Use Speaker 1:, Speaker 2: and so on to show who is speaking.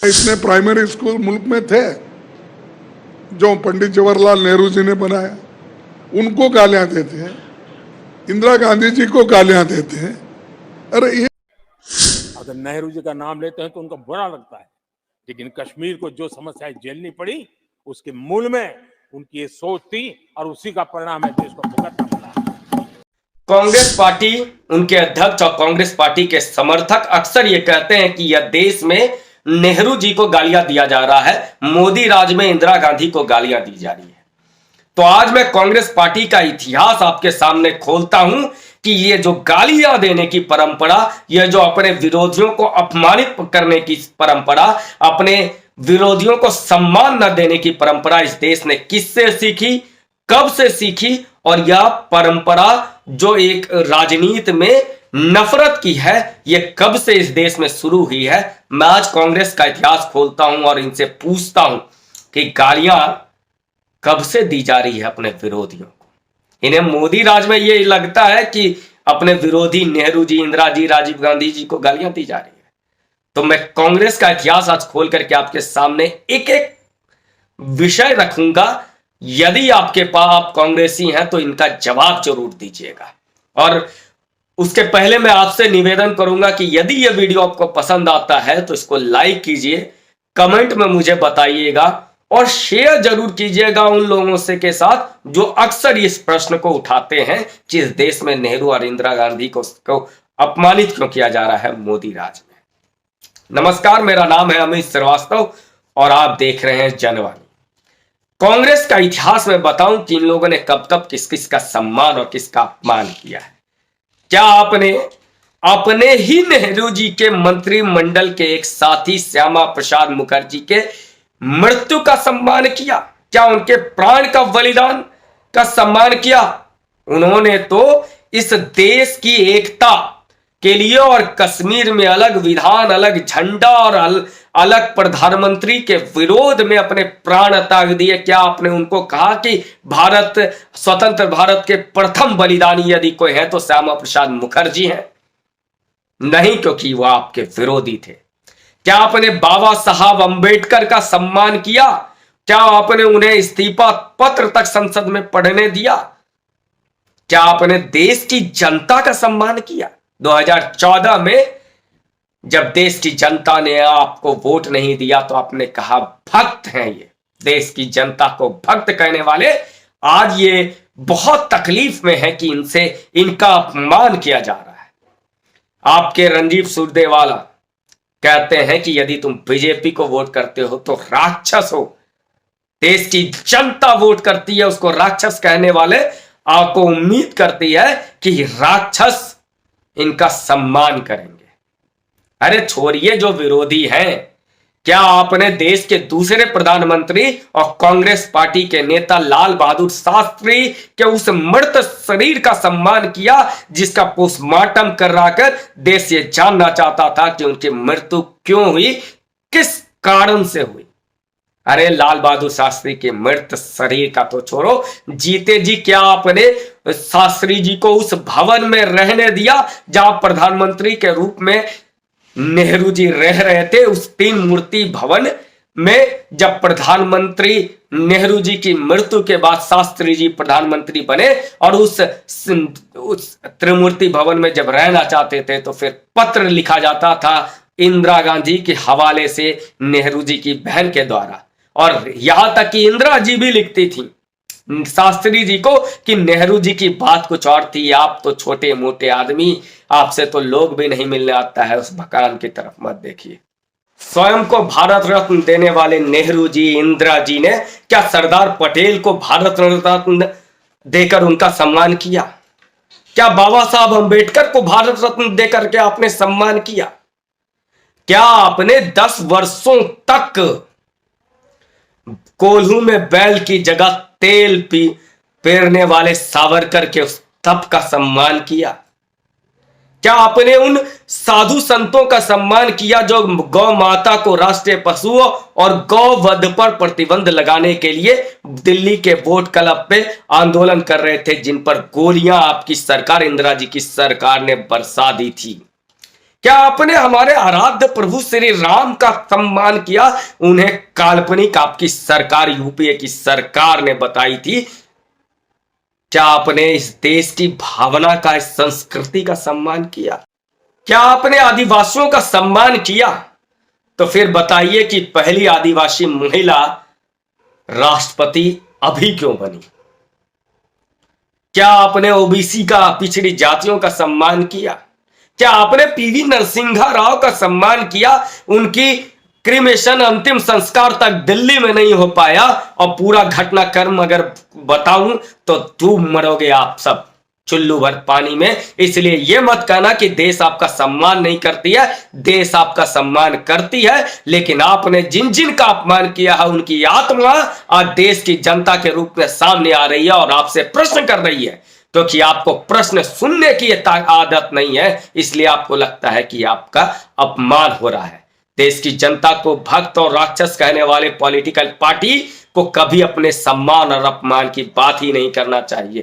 Speaker 1: इतने primary school मुल्क में थे जो पंडित जवाहरलाल नेहरू जी ने बनाया, उनको गालियां देते हैं, इंदिरा गांधी जी को गालियां देते हैं। अरे ये
Speaker 2: अगर नेहरू जी का नाम लेते हैं तो उनको बुरा लगता है, लेकिन कश्मीर को जो समस्याएं झेलनी पड़ी उसके मूल में उनकी ये सोच थी और उसी का परिणाम है देश को भुगतना पड़ा।
Speaker 3: कांग्रेस पार्टी, उनके अध्यक्ष और कांग्रेस पार्टी के समर्थक अक्सर ये कहते हैं कि यह देश में नेहरू जी को गालियां दिया जा रहा है, मोदी राज में इंदिरा गांधी को गालियां दी जा रही है। तो आज मैं कांग्रेस पार्टी का इतिहास आपके सामने खोलता हूं कि ये जो गालियां देने की परंपरा, यह जो अपने विरोधियों को अपमानित करने की परंपरा, अपने विरोधियों को सम्मान न देने की परंपरा इस देश ने किससे सीखी, कब से सीखी, और यह परंपरा जो एक राजनीति में नफरत की है, यह कब से इस देश में शुरू हुई है। मैं आज कांग्रेस का इतिहास खोलता हूं और इनसे पूछता हूं कि गालियां कब से दी जा रही है अपने विरोधियों को। इन्हें मोदी राज में ये लगता है कि अपने विरोधी नेहरू जी, इंदिरा जी, राजीव गांधी जी को गालियां दी जा रही है। तो मैं कांग्रेस का इतिहास आज खोल करके आपके सामने एक एक विषय रखूंगा। यदि आपके पास आप कांग्रेसी हैं तो इनका जवाब जरूर दीजिएगा। और उसके पहले मैं आपसे निवेदन करूंगा कि यदि यह वीडियो आपको पसंद आता है तो इसको लाइक कीजिए, कमेंट में मुझे बताइएगा और शेयर जरूर कीजिएगा उन लोगों से के साथ जो अक्सर इस प्रश्न को उठाते हैं कि इस देश में नेहरू और इंदिरा गांधी को अपमानित क्यों किया जा रहा है मोदी राज में। नमस्कार, मेरा नाम है अमित श्रीवास्तव और आप देख रहे हैं जनवाणी। कांग्रेस का इतिहास में बताऊं कि इन लोगों ने कब कब किस किस का सम्मान और किसका अपमान किया है। क्या आपने अपने ही नेहरू जी के मंत्रिमंडल के एक साथी श्यामा प्रसाद मुखर्जी के मृत्यु का सम्मान किया? क्या उनके प्राण का बलिदान का सम्मान किया? उन्होंने तो इस देश की एकता के लिए और कश्मीर में अलग विधान, अलग झंडा और अलग प्रधानमंत्री के विरोध में अपने प्राण त्याग दिए। क्या आपने उनको कहा कि भारत, स्वतंत्र भारत के प्रथम बलिदानी यदि कोई है तो श्यामा प्रसाद मुखर्जी हैं? नहीं, क्योंकि वह आपके विरोधी थे। क्या आपने बाबा साहब अंबेडकर का सम्मान किया? क्या आपने उन्हें इस्तीफा पत्र तक संसद में पढ़ने दिया? क्या आपने देश की जनता का सम्मान किया? 2014 में जब देश की जनता ने आपको वोट नहीं दिया तो आपने कहा भक्त हैं ये, देश की जनता को भक्त कहने वाले आज ये बहुत तकलीफ में है कि इनका अपमान किया जा रहा है। आपके रणदीप सुरजेवाला कहते हैं कि यदि तुम बीजेपी को वोट करते हो तो राक्षस हो, देश की जनता वोट करती है उसको राक्षस कहने वाले आपको उम्मीद करती है कि राक्षस इनका सम्मान करेंगे। अरे छोड़िए जो विरोधी हैं, क्या आपने देश के दूसरे प्रधानमंत्री और कांग्रेस पार्टी के नेता लाल बहादुर शास्त्री के उस मृत शरीर का सम्मान किया जिसका पोस्टमार्टम कराकर देश ये जानना चाहता था कि उनकी मृत्यु क्यों हुई, किस कारण से हुई? अरे लाल बहादुर शास्त्री के मृत शरीर का तो छोड़ो, जीते जी क्या आपने शास्त्री जी को उस भवन में रहने दिया जहां प्रधानमंत्री के रूप में नेहरू जी रह रहे थे? उस तीन मूर्ति भवन में जब प्रधानमंत्री नेहरू जी की मृत्यु के बाद शास्त्री जी प्रधानमंत्री बने और उस त्रिमूर्ति भवन में जब रहना चाहते थे तो फिर पत्र लिखा जाता था इंदिरा गांधी के हवाले से नेहरू जी की बहन के द्वारा, और यहां तक कि इंदिरा जी भी लिखती थी शास्त्री जी को कि नेहरू जी की बात कुछ और थी, आप तो छोटे मोटे आदमी, आपसे तो लोग भी नहीं मिलने आता है, उस मकान की तरफ मत देखिए। स्वयं को भारत रत्न देने वाले नेहरू जी, इंदिरा जी ने क्या सरदार पटेल को भारत रत्न देकर उनका सम्मान किया? क्या बाबा साहब अंबेडकर को भारत रत्न देकर के आपने सम्मान किया? क्या आपने 10 वर्षों तक कोल्हू में बैल की जगह तेल पेरने वाले सावरकर के उस तप का सम्मान किया? क्या आपने उन साधु संतों का सम्मान किया जो गौ माता को राष्ट्रीय पशु और गौ वध पर प्रतिबंध लगाने के लिए दिल्ली के वोट क्लब पे आंदोलन कर रहे थे, जिन पर गोलियां आपकी सरकार, इंदिरा जी की सरकार ने बरसा दी थी? क्या आपने हमारे आराध्य प्रभु श्री राम का सम्मान किया? उन्हें काल्पनिक आपकी सरकार, यूपीए की सरकार ने बताई थी। क्या आपने इस देश की भावना का, इस संस्कृति का सम्मान किया? क्या आपने आदिवासियों का सम्मान किया? तो फिर बताइए कि पहली आदिवासी महिला राष्ट्रपति अभी क्यों बनी? क्या आपने ओबीसी का, पिछड़ी जातियों का सम्मान किया? क्या आपने पीवी नरसिम्हा राव का सम्मान किया? उनकी क्रिमेशन, अंतिम संस्कार तक दिल्ली में नहीं हो पाया, और पूरा घटनाक्रम अगर बताऊं तो डूब मरोगे आप सब चुल्लू भर पानी में। इसलिए यह मत कहना कि देश आपका सम्मान नहीं करती है, देश आपका सम्मान करती है, लेकिन आपने जिन जिन का अपमान किया है उनकी आत्मा आज देश की जनता के रूप में सामने आ रही है और आपसे प्रश्न कर रही है, क्योंकि आपको प्रश्न सुनने की आदत नहीं है। इसलिए आपको लगता है कि आपका अपमान हो रहा है। देश की जनता को भक्त और राक्षस कहने वाले पॉलिटिकल पार्टी को कभी अपने सम्मान और अपमान की बात ही नहीं करना चाहिए।